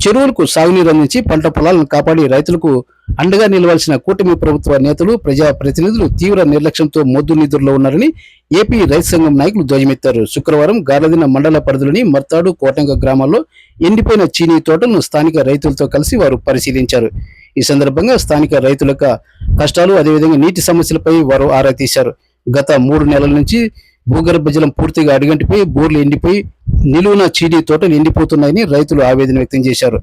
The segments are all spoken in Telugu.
చెరువులకు సాగునీరు అందించి పంట పొలాలను కాపాడి రైతులకు అండగా నిలవాల్సిన కూటమి ప్రభుత్వ నేతలు ప్రజా ప్రతినిధులు తీవ్ర నిర్లక్ష్యంతో మొద్దు నిధుల్లో ఉన్నారని ఏపీ రైతు సంఘం నాయకులు ధ్వజమెత్తారు. శుక్రవారం గార్లదిన్న మండల పరిధిలోని మర్తాడు, కోటంగ గ్రామాల్లో ఎండిపోయిన చీనీ తోటలను స్థానిక రైతులతో కలిసి వారు పరిశీలించారు. ఈ సందర్భంగా స్థానిక రైతుల కష్టాలు, అదేవిధంగా నీటి సమస్యలపై వారు ఆరా తీశారు. గత 3 నెలల నుంచి భూగర్భ జలం పూర్తిగా అడుగంటిపోయి బోర్లు ఎండిపోయి నిలువున చీనీ తోటలు ఎండిపోతున్నాయని రైతులు ఆవేదన వ్యక్తం చేశారు.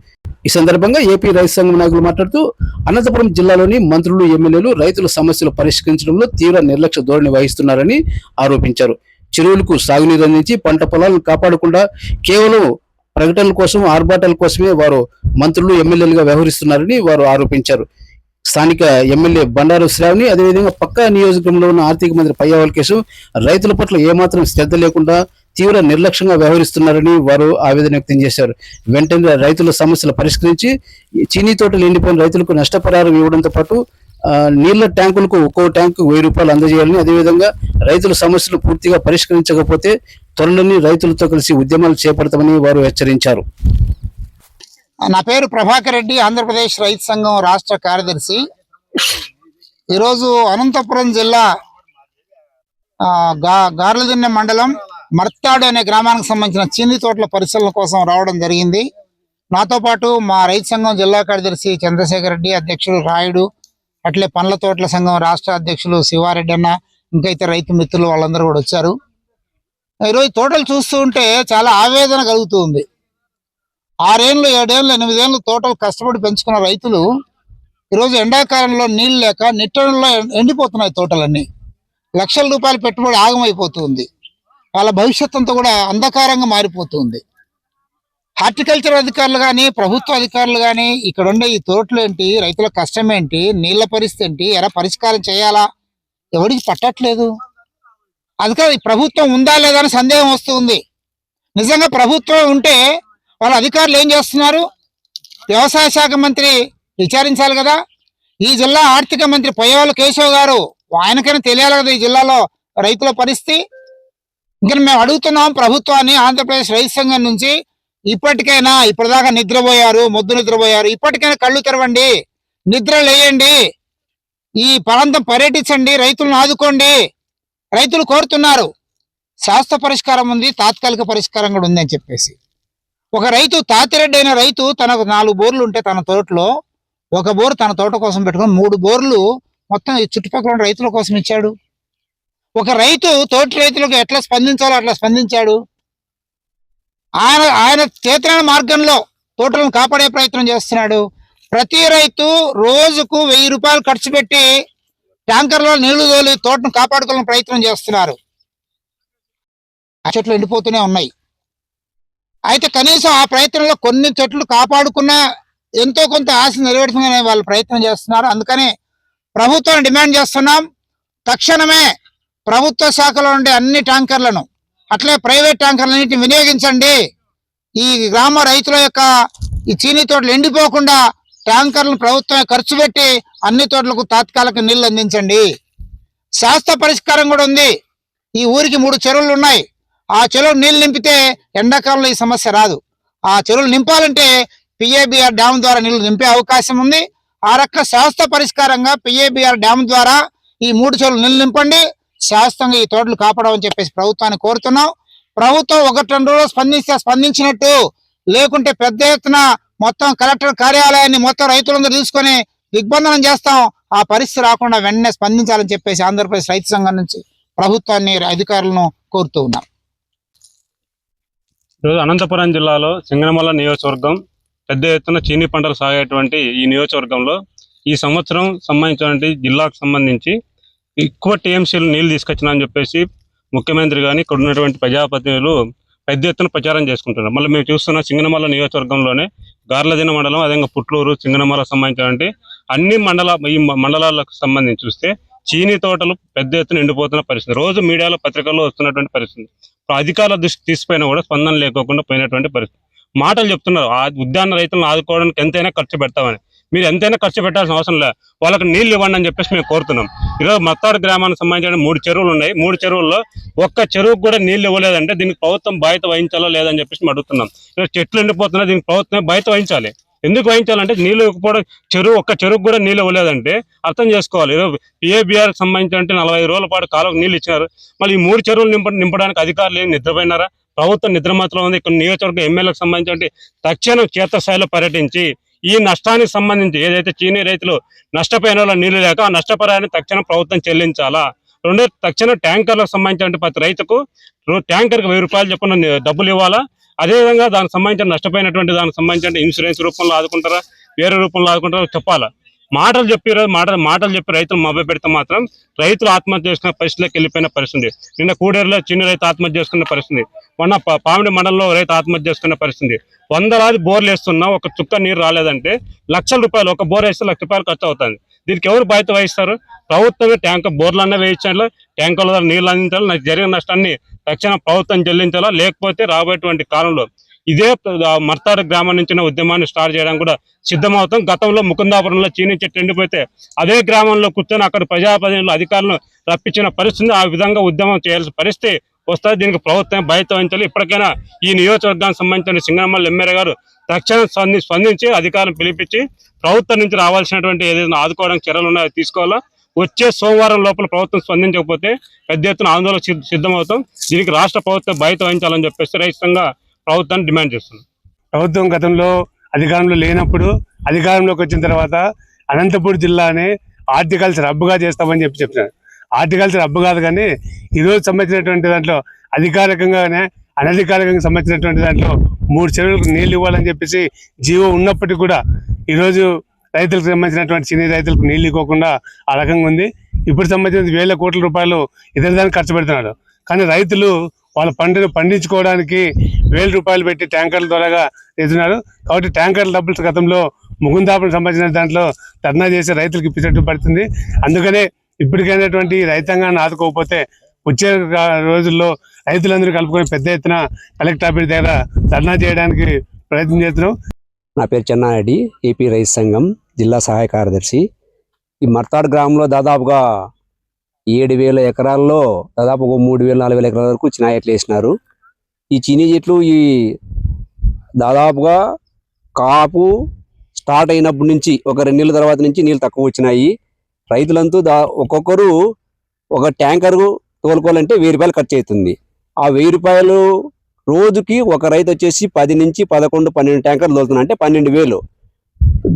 ఈ సందర్భంగా ఏపీ రైతు సంఘం నాయకులు మాట్లాడుతూ అనంతపురం జిల్లాలోని మంత్రులు, ఎమ్మెల్యేలు రైతుల సమస్యలు పరిష్కరించడంలో తీవ్ర నిర్లక్ష్య ధోరణి వహిస్తున్నారని ఆరోపించారు. చెరువులకు సాగునీరు అందించి పంట పొలాలను కాపాడకుండా కేవలం ప్రకటనల కోసం, ఆర్భాటాల కోసమే వారు మంత్రులు, ఎమ్మెల్యేలుగా వ్యవహరిస్తున్నారని వారు ఆరోపించారు. స్థానిక ఎమ్మెల్యే బండారు శ్రావణి, అదేవిధంగా పక్కా నియోజకవర్గంలో ఉన్న ఆర్థిక మంత్రి పయ్యావుల కేశవ్ రైతుల పట్ల ఏమాత్రం శ్రద్ధ లేకుండా తీవ్ర నిర్లక్ష్యంగా వ్యవహరిస్తున్నారని వారు ఆవేదన వ్యక్తం చేశారు. వెంటనే రైతుల సమస్యలు పరిష్కరించి చీనీ తోటలు ఎండిపోయిన రైతులకు నష్టపరిహారం ఇవ్వడంతో పాటు నీళ్ల ట్యాంకులకు ఒక్కో ట్యాంకు 1000 రూపాయలు అందజేయాలని, అదేవిధంగా రైతుల సమస్యలు పూర్తిగా పరిష్కరించకపోతే త్వరలోని రైతులతో కలిసి ఉద్యమాలు చేపడతామని వారు హెచ్చరించారు. నా పేరు ప్రభాకర్ రెడ్డి, ఆంధ్రప్రదేశ్ రైతు సంఘం రాష్ట్ర కార్యదర్శి. ఈరోజు అనంతపురం జిల్లా గార్లదిన్నె మండలం మర్తాడు అనే గ్రామానికి సంబంధించిన చీనీ తోటల పరిశీలన కోసం రావడం జరిగింది. నాతో పాటు మా రైతు సంఘం జిల్లా కార్యదర్శి చంద్రశేఖర్ రెడ్డి, అధ్యక్షులు రాయుడు, అట్లే పండ్ల తోటల సంఘం రాష్ట్ర అధ్యక్షులు శివారెడ్డి అన్న, ఇంకా ఇతర రైతు మిత్రులు వాళ్ళందరూ కూడా వచ్చారు. ఈరోజు తోటలు చూస్తూ ఉంటే చాలా ఆవేదన కలుగుతూ ఉంది. 6 ఏళ్ళు, 7 ఏళ్ళు, 8 ఏళ్ళు తోటలు కష్టపడి పెంచుకున్న రైతులు ఈరోజు ఎండాకాలంలో నీళ్ళు లేక నిట్టడంలో ఎండిపోతున్నాయి తోటలన్నీ. లక్షల రూపాయల పెట్టుబడి ఆగమైపోతుంది. వాళ్ళ భవిష్యత్తు అంతా కూడా అంధకారంగా మారిపోతుంది. హార్టికల్చర్ అధికారులు కానీ, ప్రభుత్వ అధికారులు కానీ ఇక్కడ ఉండే ఈ తోటలు ఏంటి, రైతుల కష్టం ఏంటి, నీళ్ల పరిస్థితి ఏంటి, ఎలా పరిష్కారం చేయాలా ఎవరికి పట్టట్లేదు. అందుకని ప్రభుత్వం ఉందా లేదా అని సందేహం వస్తుంది. నిజంగా ప్రభుత్వం ఉంటే వాళ్ళ అధికారులు ఏం చేస్తున్నారు? వ్యవసాయ శాఖ మంత్రి విచారించాలి కదా. ఈ జిల్లా ఆర్థిక మంత్రి పయ్యావుల కేశవ్ గారు, ఆయనకైనా తెలియాలి కదా ఈ జిల్లాలో రైతుల పరిస్థితి. ఇంకా మేము అడుగుతున్నాం ప్రభుత్వాన్ని, ఆంధ్రప్రదేశ్ రైతు సంఘం నుంచి, ఇప్పటికైనా ఇప్పటిదాకా నిద్రపోయారు, మొద్దు నిద్రపోయారు, ఇప్పటికైనా కళ్ళు తెరవండి, నిద్ర లేయండి, ఈ ప్రాంతం పర్యటించండి, రైతులను ఆదుకోండి. రైతులు కోరుతున్నారు. శాశ్వత పరిష్కారం ఉంది, తాత్కాలిక పరిష్కారం కూడా ఉంది అని చెప్పేసి. ఒక రైతు, తాతిరెడ్డి అయిన రైతు, తనకు 4 బోర్లు ఉంటే తన తోటలో 1 బోర్ తన తోట కోసం పెట్టుకుని 3 బోర్లు మొత్తం ఈ చుట్టుపక్కల ఉన్న రైతుల కోసం ఇచ్చాడు. ఒక రైతు తోటి రైతులకు ఎట్లా స్పందించాలో అట్లా స్పందించాడు. ఆయన చేతనైన మార్గంలో తోటలను కాపాడే ప్రయత్నం చేస్తున్నాడు. ప్రతి రైతు రోజుకు 1000 రూపాయలు ఖర్చు పెట్టి ట్యాంకర్లో నీళ్లు తోలి తోటను కాపాడుకోవాలని ప్రయత్నం చేస్తున్నారు. ఆ చెట్లు ఎండిపోతూనే ఉన్నాయి. అయితే కనీసం ఆ ప్రయత్నంలో కొన్ని చెట్లు కాపాడుకున్న ఎంతో కొంత ఆశ నెరవేర్చుకునే వాళ్ళు ప్రయత్నం చేస్తున్నారు. అందుకని ప్రభుత్వాన్ని డిమాండ్ చేస్తున్నాం, తక్షణమే ప్రభుత్వ శాఖలో ఉండే అన్ని ట్యాంకర్లను, అట్లే ప్రైవేట్ ట్యాంకర్లన్నింటిని వినియోగించండి. ఈ గ్రామ రైతుల యొక్క ఈ చీనీ తోటలు ఎండిపోకుండా ట్యాంకర్లను ప్రభుత్వమే ఖర్చు పెట్టి అన్ని తోటలకు తాత్కాలిక నీళ్లు అందించండి. శాస్త్ర పరిష్కారం కూడా ఉంది. ఈ ఊరికి 3 చెరువులు ఉన్నాయి. ఆ చెరువులు నీళ్లు నింపితే ఎండాకాలంలో ఈ సమస్య రాదు. ఆ చెరువులు నింపాలంటే పిఏబిఆర్ డ్యామ్ ద్వారా నీళ్లు నింపే అవకాశం ఉంది. ఆ రక శాస్త్ర పరిష్కారంగా పిఏబిఆర్ డ్యామ్ ద్వారా ఈ 3 చెరువులు నీళ్లు నింపండి, శాస్త్రంగా ఈ తోటలు కాపాడమని చెప్పేసి ప్రభుత్వాన్ని కోరుతున్నాం. ప్రభుత్వం 1-2 రోజులు స్పందించినట్టు, లేకుంటే పెద్ద ఎత్తున మొత్తం కలెక్టర్ కార్యాలయాన్ని మొత్తం రైతులందరూ తీసుకొని దిగ్బంధనం చేస్తాం. ఆ పరిస్థితి రాకుండా వెంటనే స్పందించాలని చెప్పేసి ఆంధ్రప్రదేశ్ రైతు సంఘం నుంచి ప్రభుత్వాన్ని, అధికారులను కోరుతూ ఉన్నాం. ఈరోజు అనంతపురం జిల్లాలో సింగనమల నియోజకవర్గం పెద్ద ఎత్తున చీనీ పంటలు సాగేటువంటి ఈ నియోజకవర్గంలో ఈ సంవత్సరం సంబంధించినటువంటి జిల్లాకు సంబంధించి ఎక్కువ టీఎంసీలు నీళ్లు తీసుకొచ్చినా అని చెప్పేసి ముఖ్యమంత్రి కానీ ఇక్కడ ఉన్నటువంటి ప్రజాప్రతినిధులు పెద్ద ఎత్తున ప్రచారం చేసుకుంటున్నారు. మళ్ళీ మేము చూస్తున్న సింగనమల నియోజకవర్గంలోనే గార్లదిన్నె మండలం, అదేవిధంగా పుట్లూరు, సింగనమల సంబంధించినటువంటి అన్ని ఈ మండలాలకు సంబంధించి చూస్తే చీనీ తోటలు పెద్ద ఎత్తున ఎండిపోతున్న పరిస్థితి రోజు మీడియాలో, పత్రికల్లో వస్తున్నటువంటి పరిస్థితి. అధికారుల దృష్టి తీసిపోయినా కూడా స్పందన లేకోకుండా పోయినటువంటి పరిస్థితి. మాటలు చెప్తున్నారు, ఆ ఉద్యాన రైతులను ఆదుకోవడానికి ఎంతైనా ఖర్చు పెడతామని. మీరు ఎంతైనా ఖర్చు పెట్టాల్సిన అవసరం లేదు, వాళ్ళకి నీళ్లు ఇవ్వండి అని చెప్పేసి మేము కోరుతున్నాం. ఈరోజు మత్తాడు గ్రామానికి సంబంధించిన 3 చెరువులు ఉన్నాయి. 3 చెరువుల్లో ఒక్క చెరువుకు కూడా నీళ్లు ఇవ్వలేదంటే దీనికి ప్రభుత్వం బాధ్యత వహించాలో లేదని చెప్పేసి మేము అడుగుతున్నాం. ఈరోజు చెట్లు ఎండిపోతున్నా, దీనికి ప్రభుత్వమే బాధ్యత వహించాలి. ఎందుకు వహించాలంటే నీళ్లు ఇవ్వకపోవడం, ఒక్క చెరువుకు కూడా నీళ్ళు ఇవ్వలేదంటే అర్థం చేసుకోవాలి. ఈరోజు PABRకి సంబంధించి 45 రోజుల పాటు కాలువకు నీళ్ళు ఇచ్చినారు. మళ్ళీ ఈ 3 చెరువులు నింపడానికి అధికారులు ఏం నిద్రపోయినారా? ప్రభుత్వం నిద్రమాత్రం ఉంది. కొన్ని నియోజకవర్గ ఎమ్మెల్యేలకు సంబంధించి తక్షణం క్షేత్రస్థాయిలో పర్యటించి ఈ నష్టానికి సంబంధించి ఏదైతే చీనీ రైతులు నష్టపోయిన వాళ్ళ నీళ్లు లేక ఆ నష్టపరిహారాన్ని తక్షణం ప్రభుత్వం చెల్లించాలా. రెండో, తక్షణం ట్యాంకర్లకు సంబంధించిన ప్రతి రైతుకు ట్యాంకర్కి 1000 రూపాయలు చొప్పున డబ్బులు ఇవ్వాలా. అదేవిధంగా దానికి సంబంధించిన నష్టపోయినటువంటి దానికి సంబంధించిన ఇన్సూరెన్స్ రూపంలో ఆదుకుంటారా, వేరే రూపంలో ఆదుకుంటారా చెప్పాలా. మాటలు చెప్పి రైతులు మభ్య పెడితే మాత్రం రైతులు ఆత్మహత్య చేసుకునే పరిస్థితిలోకి వెళ్ళిపోయిన పరిస్థితి. నిన్న కూడేరులో చిన్న రైతు ఆత్మహత్య చేసుకున్న పరిస్థితి, మొన్న పామిడి మండలంలో రైతు ఆత్మహత్య చేసుకున్న పరిస్థితి. 100 బోర్లు వేస్తున్నా ఒక చుక్క నీరు రాలేదంటే లక్షల రూపాయలు, ఒక బోర్ వేస్తే ₹1,00,000 ఖర్చు అవుతుంది. దీనికి ఎవరు బాధ్యత వహిస్తారు? ప్రభుత్వమే బోర్లన్నా వేయించాలి, ట్యాంకర్ల ద్వారా నీళ్ళు అందించాలి. నాకు జరిగిన నష్టాన్ని తక్షణం ప్రభుత్వం చెల్లించాలా. లేకపోతే రాబోయేటువంటి కాలంలో ఇదే మర్తాడు గ్రామం నుంచి ఉద్యమాన్ని స్టార్ట్ చేయడానికి కూడా సిద్ధమవుతాం. గతంలో ముకుందాపురంలో చీనీ చెట్టు ఎండిపోతే అదే గ్రామంలో కూర్చొని అక్కడ ప్రజాప్రతినిధులు అధికారులను రప్పించిన పరిస్థితి, ఆ విధంగా ఉద్యమం చేయాల్సిన పరిస్థితి వస్తుంది. దీనికి ప్రభుత్వం బాధ్యత వహించాలి. ఇప్పటికైనా ఈ నియోజకవర్గానికి సంబంధించిన సింగనమల ఎమ్మెల్యే గారు తక్షణం స్పందించి అధికారులను పిలిపించి ప్రభుత్వం నుంచి రావాల్సినటువంటి ఏదైనా ఆదుకోవడానికి చర్యలు ఉన్నాయో తీసుకోవాలా. వచ్చే సోమవారం లోపల ప్రభుత్వం స్పందించకపోతే పెద్ద ఎత్తున ఆందోళన సిద్ధమవుతాం. దీనికి రాష్ట్ర ప్రభుత్వం బాధ్యత వహించాలని చెప్పేసి రైతుగా ప్రభుత్వాన్ని డిమాండ్ చేస్తుంది. ప్రభుత్వం గతంలో అధికారంలో లేనప్పుడు అధికారంలోకి వచ్చిన తర్వాత అనంతపూర్ జిల్లాని హార్టికల్చర్ హబ్గా చేస్తామని చెప్తున్నారు. హార్టికల్చర్ హబ్ కాదు, కానీ ఈరోజు సంబంధించినటువంటి దాంట్లో అధికారికంగానే అనధికారికంగా సంబంధించినటువంటి దాంట్లో 3 చెరువులకు నీళ్లు ఇవ్వాలని చెప్పేసి జీవో ఉన్నప్పటికీ కూడా ఈరోజు రైతులకు సంబంధించినటువంటి చిన్న రైతులకు నీళ్లు ఇవ్వకుండా ఆ రకంగా ఉంది. ఇప్పుడు సంబంధించిన వేల కోట్ల రూపాయలు ఇతర దానికి ఖర్చు పెడుతున్నారు. కానీ రైతులు వాళ్ళ పంటను పండించుకోవడానికి 1000 రూపాయలు పెట్టి ట్యాంకర్ల ద్వారా తెస్తున్నారు. కాబట్టి ట్యాంకర్ల డబ్బులు గతంలో ముకుందాపురం సంబంధించిన దాంట్లో ధర్నా చేసి రైతులకు ఇప్పించట్టు పడుతుంది. అందుకనే ఇప్పటికైనటువంటి రైతాంగాన్ని ఆదుకోకపోతే వచ్చే రోజుల్లో రైతులందరూ కలుపుకొని పెద్ద ఎత్తున కలెక్టర్ ఆఫీస్ దగ్గర ధర్నా చేయడానికి ప్రయత్నం చేస్తున్నాం. నా పేరు చెన్నారెడ్డి, ఏపీ రైతు సంఘం జిల్లా సహాయ కార్యదర్శి. ఈ మర్తాడ్ గ్రామంలో దాదాపుగా 7,000 ఎకరాల్లో దాదాపు 3,000-4,000 ఎకరాల వరకు చినాయి చెట్లు వేసినారు. ఈ చీనీ చెట్లు ఈ దాదాపుగా కాపు స్టార్ట్ అయినప్పటి నుంచి ఒక 2 నెలల తర్వాత నుంచి నీళ్ళు తక్కువ వచ్చినాయి. రైతులంతా ఒక్కొక్కరు ఒక ట్యాంకరు తోలుకోవాలంటే 1000 రూపాయలు ఖర్చు అవుతుంది. ఆ 1000 రూపాయలు రోజుకి ఒక రైతు వచ్చేసి 10 నుంచి 11, 12 ట్యాంకర్లు తోలుతున్నారు, అంటే 12,000.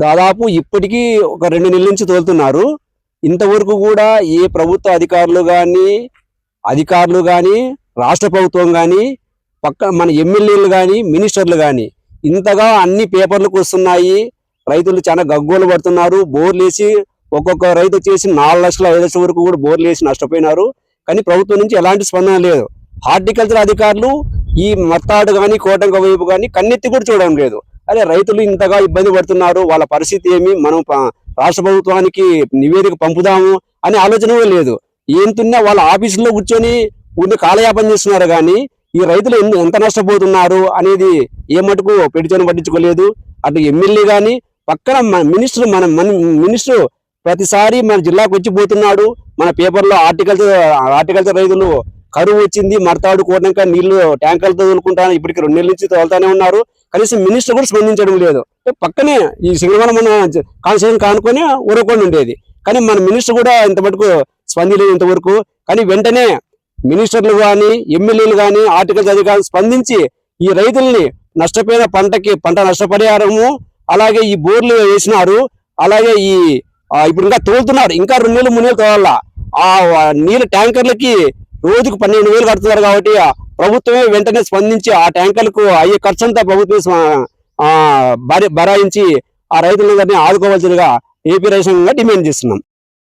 దాదాపు ఇప్పటికీ ఒక 2 నెలల నుంచి తోలుతున్నారు. ఇంతవరకు కూడా ఏ ప్రభుత్వ అధికారులు కానీ రాష్ట్ర ప్రభుత్వం కానీ మన ఎమ్మెల్యేలు కానీ మినిస్టర్లు కానీ ఇంతగా అన్ని పేపర్లకు వస్తున్నాయి. రైతులు చాలా గగ్గోలు పడుతున్నారు. బోర్లు వేసి ఒక్కొక్క రైతు వచ్చేసి 4 లక్షల 5 లక్షల వరకు కూడా బోర్లు వేసి నష్టపోయినారు. కానీ ప్రభుత్వం నుంచి ఎలాంటి స్పందన లేదు. హార్టికల్చర్ అధికారులు ఈ మత్తాడు కానీ కోటంక వైపు కానీ కన్నెత్తి కూడా చూడడం లేదు. అదే రైతులు ఇంతగా ఇబ్బంది పడుతున్నారు, వాళ్ళ పరిస్థితి ఏమి, మనం రాష్ట్ర ప్రభుత్వానికి నివేదిక పంపుదాము అనే ఆలోచన లేదు. ఏంతున్నా వాళ్ళ ఆఫీసులో కూర్చొని కాలయాపన చేస్తున్నారు. కానీ ఈ రైతులు ఎంత నష్టపోతున్నారు అనేది ఏ మటుకు పట్టించుకోలేదు. అటు ఎమ్మెల్యే కానీ పక్కన మినిస్టర్ ప్రతిసారి మన జిల్లాకు వచ్చి పోతున్నాడు. మన పేపర్లో హార్టికల్చర్ రైతులు కరువు వచ్చింది, మర్తాడు కోటంక నీళ్లు ట్యాంకర్లతో తోలుకుంటాను, ఇప్పటికి 2 నెలల నుంచి తోలుతానే ఉన్నారు. కనీసం మినిస్టర్ కూడా స్పందించడం లేదు. పక్కనే ఈ సింగనమల మన కాన్స్టిట్యూషన్ కానుకొని ఊరకొని ఉండేది. కానీ మన మినిస్టర్ కూడా ఇంత మటుకు స్పందించలేదు ఇంతవరకు. కానీ వెంటనే మినిస్టర్లు కానీ ఎమ్మెల్యేలు కానీ హార్టికల్చర్ అధికారులు స్పందించి ఈ రైతుల్ని నష్టపోయిన పంట నష్టపరిహారము, అలాగే ఈ బోర్లు వేసినారు, అలాగే ఇప్పుడు ఇంకా తోలుతున్నారు. ఇంకా 2 నెలలు 3 నెలలు తోలాల. ఆ నీళ్ళ ట్యాంకర్లకి రోజుకు 12,000 కడుతున్నారు. కాబట్టి ప్రభుత్వమే వెంటనే స్పందించి ఆ ట్యాంకర్లకు అయ్యే ఖర్చు అంతా ప్రభుత్వం భరాయించి ఆ రైతులందరినీ ఆదుకోవాల్సిందిగా ఏపీ రైతు సంఘంగా డిమాండ్ చేస్తున్నాం.